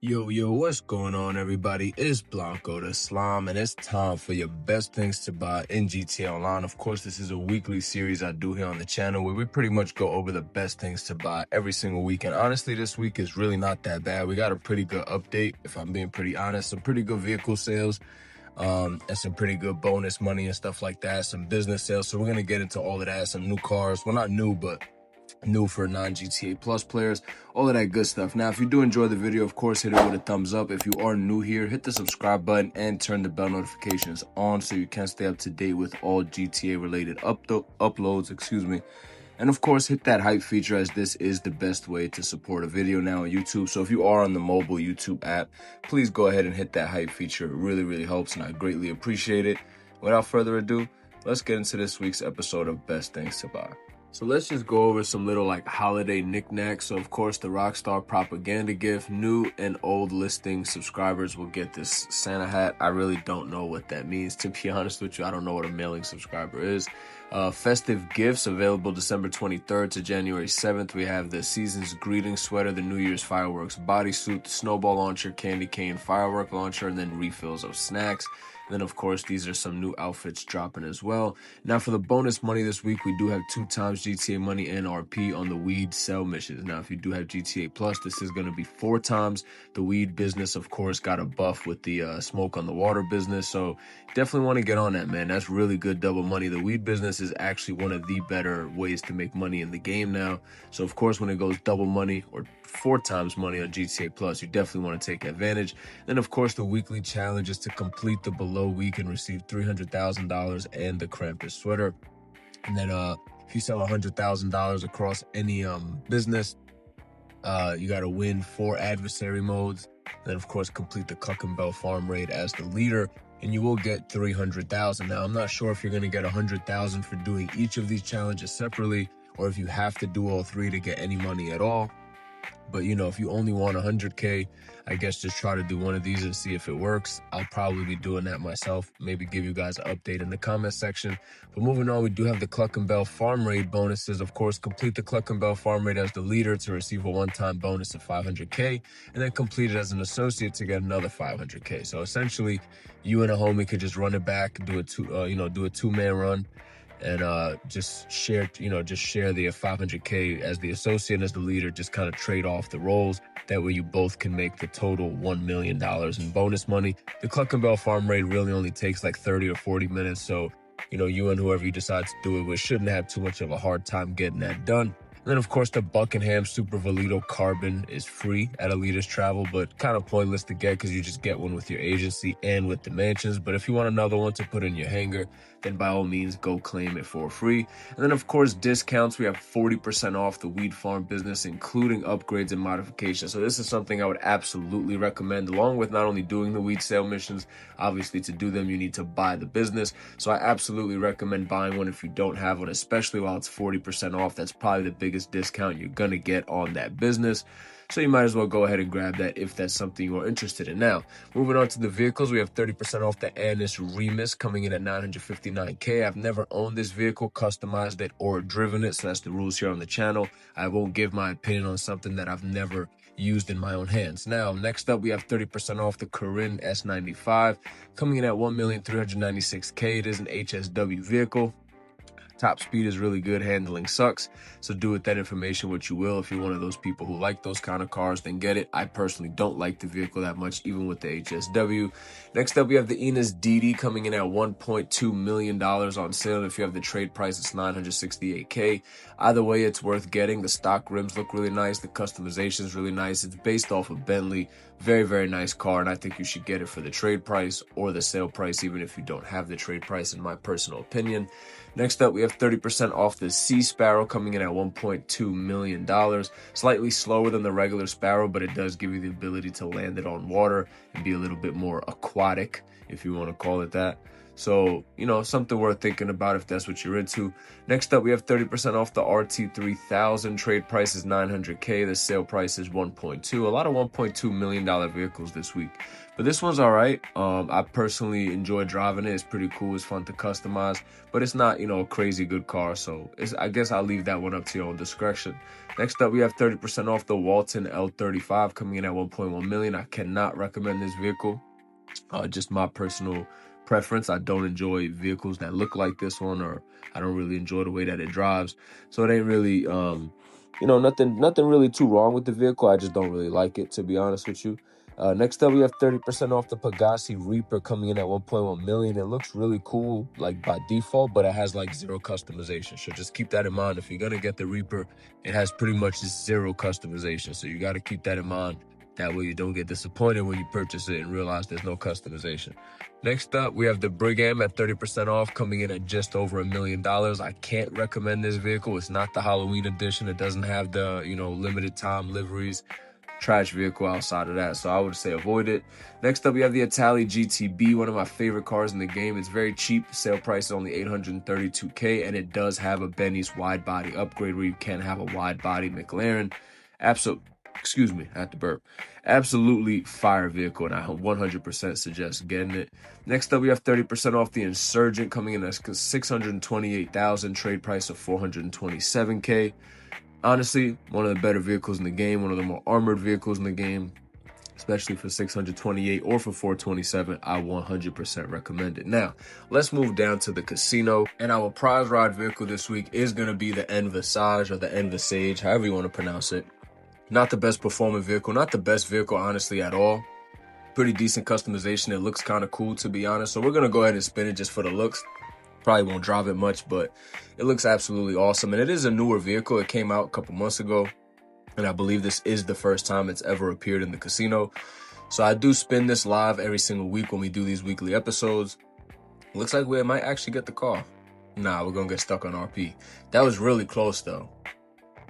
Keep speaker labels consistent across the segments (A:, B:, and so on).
A: Yo, what's going on, everybody? It's Blanco the Slime, and it's time for your best things to buy in GTA Online. Of course, this is a weekly series I do here on the channel where we pretty much go over the best things to buy every single week. And honestly, this week is really not that bad. We got a pretty good update, if I'm being pretty honest. Some pretty good vehicle sales, and some pretty good bonus money and stuff like that. Some business sales. So we're going to get into all of that. Some new cars. Well, not new, but new for non-GTA Plus players, all of that good stuff. Now, if you do enjoy the video, of course, hit it with a thumbs up. If you are new here, hit the subscribe button and turn the bell notifications on so you can stay up to date with all GTA related uploads, And of course, hit that hype feature, as this is the best way to support a video now on YouTube. So if you are on the mobile YouTube app, please go ahead and hit that hype feature. It really helps, and I greatly appreciate it. Without further ado, let's get into this week's episode of Best Things to Buy. So let's just go over some little holiday knickknacks. So of course, the Rockstar propaganda gift, new and old listing subscribers will get this Santa hat. I really don't know what that means, to be honest with you. I don't know what a mailing subscriber is. Festive gifts available December 23rd to January 7th. We have the season's greeting sweater, the New Year's fireworks bodysuit, the snowball launcher, candy cane firework launcher, and then refills of snacks. Then, of course, these are some new outfits dropping as well. Now, for the bonus money this week, we do have 2 times GTA money and RP on the weed sell missions. Now, if you do have GTA Plus, this is going to be 4 times. The weed business, of course, got a buff with the smoke on the water business. So definitely want to get on that, man. That's really good double money. The weed business is actually one of the better ways to make money in the game now. So, of course, when it goes double money or 4 times money on GTA Plus, you definitely want to take advantage. Then, of course, the weekly challenge is to complete the below week and receive $300,000 and the Krampus sweater. And then if you sell $100,000 across any business, you got to win 4 adversary modes. Then, of course, complete the Cluckin Bell farm raid as the leader, and you will get $300,000. Now, I'm not sure if you're going to get $100,000 for doing each of these challenges separately, or if you have to do all 3 to get any money at all. But, you know, if you only want 100K, I guess just try to do one of these and see if it works. I'll probably be doing that myself. Maybe give you guys an update in the comment section. But moving on, we do have the Cluckin Bell farm raid bonuses. Of course, complete the Cluckin Bell farm raid as the leader to receive a one-time bonus of 500K, and then complete it as an associate to get another 500K. So essentially, you and a homie could just run it back, do a two-man run, and just share the 500K as the associate and as the leader. Just kind of trade off the roles. That way you both can make the total $1 million in bonus money. The Cluckin Bell farm raid really only takes like 30 or 40 minutes. So, you and whoever you decide to do it with shouldn't have too much of a hard time getting that done. And then, of course, the Buckingham Super Valito Carbon is free at Elitist Travel, but kind of pointless to get because you just get one with your agency and with the mansions. But if you want another one to put in your hangar, then by all means, go claim it for free. And then, of course, discounts. We have 40% off the weed farm business, including upgrades and modifications. So this is something I would absolutely recommend, along with not only doing the weed sale missions. Obviously, to do them, you need to buy the business. So I absolutely recommend buying one if you don't have one, especially while it's 40% off. That's probably the biggest discount you're gonna get on that business. So you might as well go ahead and grab that if that's something you are interested in. Now, moving on to the vehicles, we have 30% off the Annis Remus coming in at $959K. I've never owned this vehicle, customized it, or driven it, so that's the rules here on the channel. I won't give my opinion on something that I've never used in my own hands. Now, next up, we have 30% off the Corinne S95 coming in at $1,396K. It is an HSW vehicle. Top speed is really good, handling sucks. So do with that information what you will. If you're one of those people who like those kind of cars, then get it. I personally don't like the vehicle that much, even with the HSW. Next up, we have the Enos DD coming in at $1.2 million on sale. If you have the trade price, it's $968K. Either way, it's worth getting. The stock rims look really nice. The customization is really nice. It's based off of Bentley. Very nice car, and I think you should get it for the trade price or the sale price, even if you don't have the trade price, in my personal opinion. Next up, we have 30% off the Sea Sparrow coming in at $1.2 million. Slightly slower than the regular Sparrow, but it does give you the ability to land it on water and be a little bit more aquatic, if you want to call it that. So, you know, something worth thinking about if that's what you're into. Next up, we have 30% off the RT3000. Trade price is $900K. The sale price is 1.2. A lot of $1.2 million vehicles this week. But this one's all right. I personally enjoy driving it. It's pretty cool. It's fun to customize. But it's not, you know, a crazy good car. So I guess I'll leave that one up to your own discretion. Next up, we have 30% off the Walton L35 coming in at 1.1 million. I cannot recommend this vehicle. Just my personal preference. I don't enjoy vehicles that look like this one, or I don't really enjoy the way that it drives. So it ain't really, you know, nothing really too wrong with the vehicle. I just don't really like it, to be honest with you. Next up, we have 30% off the Pegassi Reaper coming in at 1.1 million. It looks really cool, like by default, but it has like zero customization. So just keep that in mind. If you're gonna get the Reaper, it has pretty much zero customization. So you got to keep that in mind. That way you don't get disappointed when you purchase it and realize there's no customization. Next up, we have the Brigham at 30% off, coming in at just over $1 million. I can't recommend this vehicle. It's not the Halloween edition. It doesn't have the, you know, limited time liveries. Trash vehicle outside of that, so I would say avoid it. Next up, we have the Itali GTB, one of my favorite cars in the game. It's very cheap. Sale price is only $832K, and it does have a Benny's wide body upgrade where you can have a wide body McLaren. Excuse me, I had to burp. Absolutely fire vehicle, and I 100% suggest getting it. Next up, we have 30% off the Insurgent coming in at $628,000, trade price of $427K. Honestly, one of the better vehicles in the game, one of the more armored vehicles in the game, especially for 628 or for 427. I 100% recommend it. Now, let's move down to the casino. And our prize ride vehicle this week is going to be the Envisage or the Envisage, however you want to pronounce it. Not the best performing vehicle, not the best vehicle, honestly, at all. Pretty decent customization. It looks kind of cool, to be honest. So we're going to go ahead and spin it just for the looks. Probably won't drive it much, but it looks absolutely awesome. And it is a newer vehicle. It came out a couple months ago, and I believe this is the first time it's ever appeared in the casino. So I do spin this live every single week when we do these weekly episodes. Looks like we might actually get the car. Nah, we're going to get stuck on RP. That was really close, though.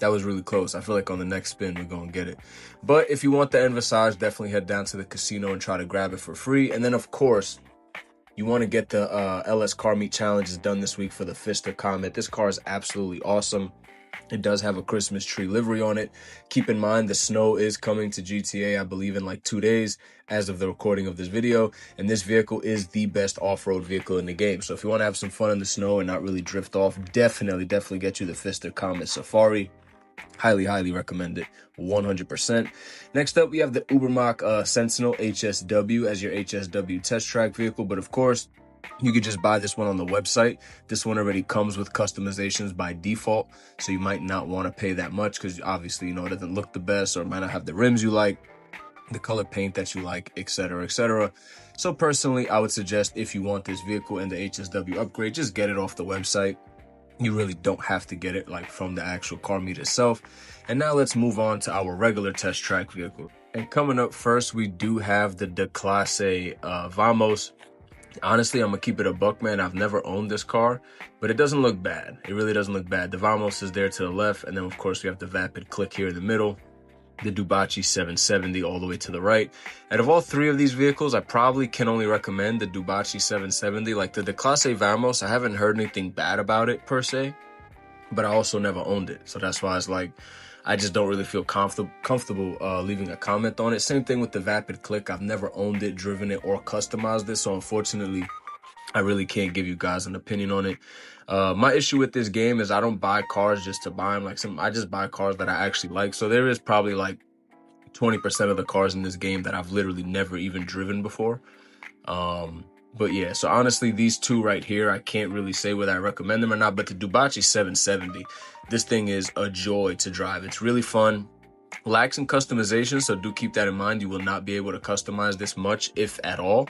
A: That was really close. I feel like on the next spin, we're going to get it. But if you want the Envisage, definitely head down to the casino and try to grab it for free. And then, of course, you want to get the LS Car Meet Challenges done this week for the Fister Comet. This car is absolutely awesome. It does have a Christmas tree livery on it. Keep in mind, the snow is coming to GTA, I believe, in like 2 days as of the recording of this video. And this vehicle is the best off-road vehicle in the game. So if you want to have some fun in the snow and not really drift off, definitely get you the Fister Comet Safari. Highly recommend it, 100%. Next up, we have the Ubermacht Sentinel HSW as your HSW test track vehicle. But of course, you could just buy this one on the website. This one already comes with customizations by default, so you might not want to pay that much because obviously, you know, it doesn't look the best, or it might not have the rims you like, the color paint that you like, etc., etc. So personally, I would suggest if you want this vehicle and the HSW upgrade, just get it off the website. You really don't have to get it like from the actual car meet itself. And now let's move on to our regular test track vehicle. And coming up first, we do have the Classe Vamos. Honestly, I'm gonna keep it a buck, man. I've never owned this car, but it doesn't look bad. It really doesn't look bad. The Vamos is there to the left, and then of course we have the Vapid Click here in the middle. The Dubachi 770 all the way to the right. Out of all three of these vehicles, I probably can only recommend the Dubachi 770. Like the Classe Vamos, I haven't heard anything bad about it per se, but I also never owned it. So that's why it's like, I just don't really feel comfortable leaving a comment on it. Same thing with the Vapid Click. I've never owned it, driven it, or customized it. So unfortunately, I really can't give you guys an opinion on it. My issue with this game is I don't buy cars just to buy them. I just buy cars that I actually like. So there is probably like 20% of the cars in this game that I've literally never even driven before. But yeah, so honestly, these two right here, I can't really say whether I recommend them or not. But the Dubachi 770, this thing is a joy to drive. It's really fun. Lacks in customization, so do keep that in mind. You will not be able to customize this much, if at all.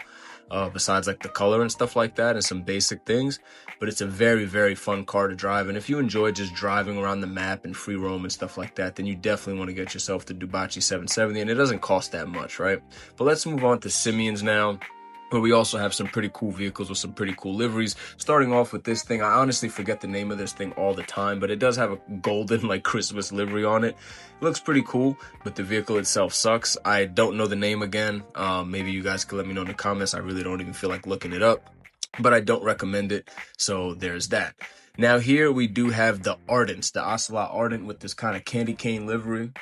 A: Besides like the color and stuff like that and some basic things. But it's a very fun car to drive, and if you enjoy just driving around the map and free roam and stuff like that, then you definitely want to get yourself the Dubachi 770, and it doesn't cost that much, right? But let's move on to Simeon's now, where we also have some pretty cool vehicles with some pretty cool liveries. Starting off with this thing, I honestly forget the name of this thing all the time, but it does have a golden like Christmas livery on it. It looks pretty cool, but the vehicle itself sucks. I don't know the name again. Maybe you guys can let me know in the comments. I really don't even feel like looking it up. but I don't recommend it. So there's that. Now here we do have the Ardents, the Ocelot Ardent with this kind of candy cane livery.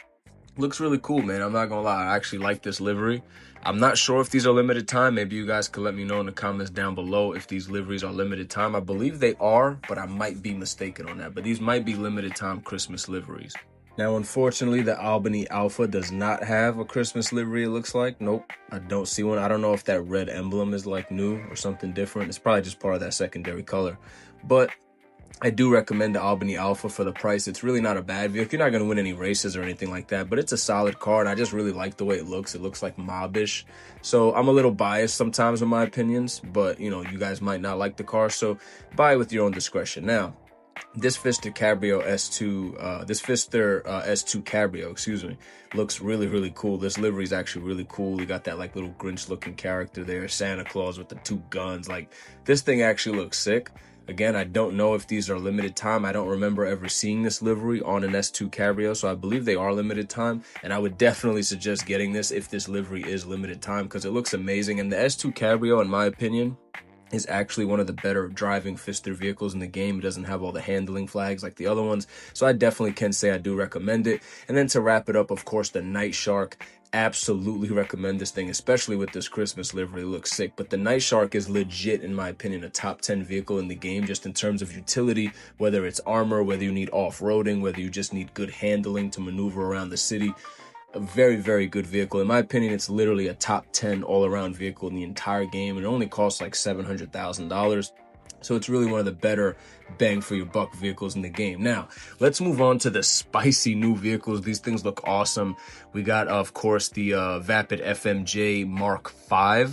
A: Looks really cool, man. I'm not gonna lie, I actually like this livery. I'm not sure if these are limited time. Maybe you guys could let me know in the comments down below if these liveries are limited time. I believe they are, but I might be mistaken on that. But these might be limited time Christmas liveries. Now, unfortunately, the Albany Alpha does not have a Christmas livery, it looks like. Nope, I don't see one. I don't know if that red emblem is like new or something different. It's probably just part of that secondary color. But I do recommend the Albany Alpha for the price. It's really not a bad vehicle. You're not going to win any races or anything like that, but it's a solid car, and I just really like the way it looks. It looks like mobbish. So I'm a little biased sometimes with my opinions, but, you know, you guys might not like the car, so buy it with your own discretion. Now, this Fister Cabrio S2, S2 Cabrio, excuse me, looks really, really cool. This livery is actually really cool. You got that like little Grinch looking character there, Santa Claus with the two guns. Like, this thing actually looks sick. Again, I don't know if these are limited time. I don't remember ever seeing this livery on an S2 Cabrio, so I believe they are limited time, and I would definitely suggest getting this if this livery is limited time because it looks amazing. And the S2 Cabrio, in my opinion, is actually one of the better driving Fister vehicles in the game. It doesn't have all the handling flags like the other ones, so I definitely can say I do recommend it. And then to wrap it up, of course, the Night Shark. Absolutely recommend this thing, especially with this Christmas livery. It looks sick. But the Night Shark is legit, in my opinion, a top 10 vehicle in the game, just in terms of utility, whether it's armor, whether you need off-roading, whether you just need good handling to maneuver around the city. A very, very good vehicle. In my opinion, it's literally a top 10 all-around vehicle in the entire game. It only costs like $700,000. So it's really one of the better bang for your buck vehicles in the game. Now, let's move on to the spicy new vehicles. These things look awesome. We got, of course, the Vapid FMJ Mark V.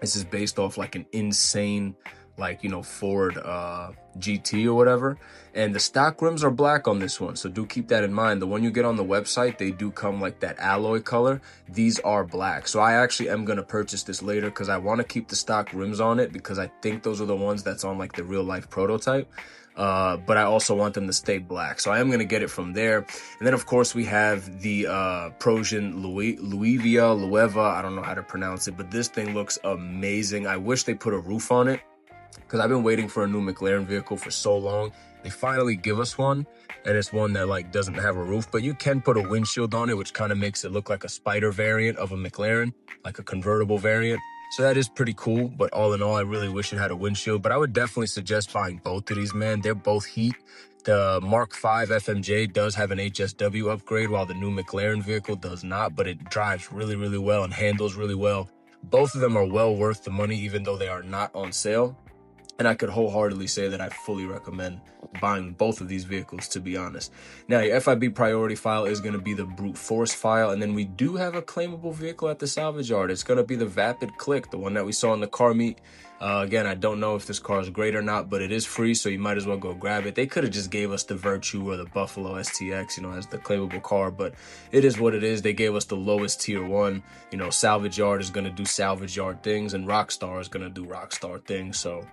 A: This is based off like an insane, like, you know, Ford GT or whatever. And the stock rims are black on this one, so do keep that in mind. The one you get on the website, they do come like that alloy color. These are black, so I actually am going to purchase this later because I want to keep the stock rims on it because I think those are the ones that's on like the real life prototype. But I also want them to stay black, so I am going to get it from there. And then, of course, we have the Prosian Lueva. I don't know how to pronounce it, but this thing looks amazing. I wish they put a roof on it because I've been waiting for a new McLaren vehicle for so long. They finally give us one, and it's one that like doesn't have a roof, but you can put a windshield on it, which kind of makes it look like a Spider variant of a McLaren, like a convertible variant. So that is pretty cool, but all in all, I really wish it had a windshield. But I would definitely suggest buying both of these, man. They're both heat. The Mark V FMJ does have an HSW upgrade, while the new McLaren vehicle does not, but it drives really, really well and handles really well. Both of them are well worth the money, even though they are not on sale. And I could wholeheartedly say that I fully recommend buying both of these vehicles, to be honest. Now, your FIB priority file is going to be the brute force file. And then we do have a claimable vehicle at the salvage yard. It's going to be the Vapid Click, the one that we saw in the car meet. Again, I don't know if this car is great or not, but it is free, so you might as well go grab it. They could have just gave us the Virtue or the Buffalo STX, you know, as the claimable car, but it is what it is. They gave us the lowest tier one. You know, salvage yard is going to do salvage yard things, and Rockstar is going to do Rockstar things, so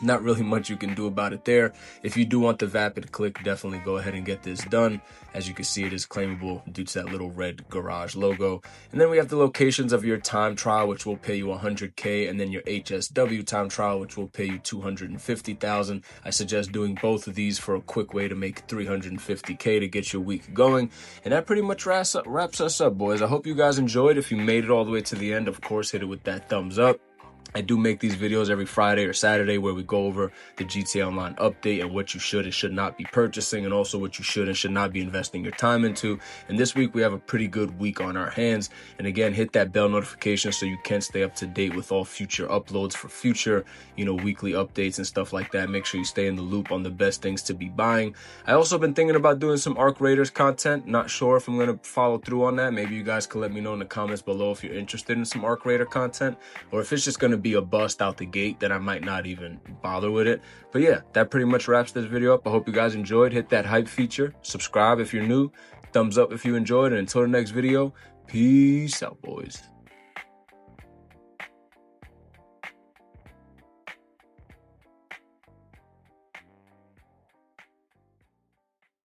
A: not really much you can do about it there. If you do want the Vapid Click, definitely go ahead and get this done. As you can see, it is claimable due to that little red garage logo. And then we have the locations of your time trial, which will pay you $100K, and then your HSW time trial, which will pay you $250,000. I suggest doing both of these for a quick way to make $350K to get your week going. And that pretty much wraps us up, boys. I hope you guys enjoyed. If you made it all the way to the end, of course, hit it with that thumbs up. I do make these videos every Friday or Saturday where we go over the GTA Online update and what you should and should not be purchasing, and also what you should and should not be investing your time into. And this week we have a pretty good week on our hands. And again, hit that bell notification so you can stay up to date with all future uploads for future, you know, weekly updates and stuff like that. Make sure you stay in the loop on the best things to be buying. I also been thinking about doing some Arc Raiders content. Not sure if I'm going to follow through on that. Maybe you guys can let me know in the comments below if you're interested in some Arc Raider content, or if it's just going to be a bust out the gate, then I might not even bother with it. But yeah, that pretty much wraps this video up. I hope you guys enjoyed. Hit that hype feature, subscribe if you're new, thumbs up if you enjoyed, and until the next video, peace out, boys.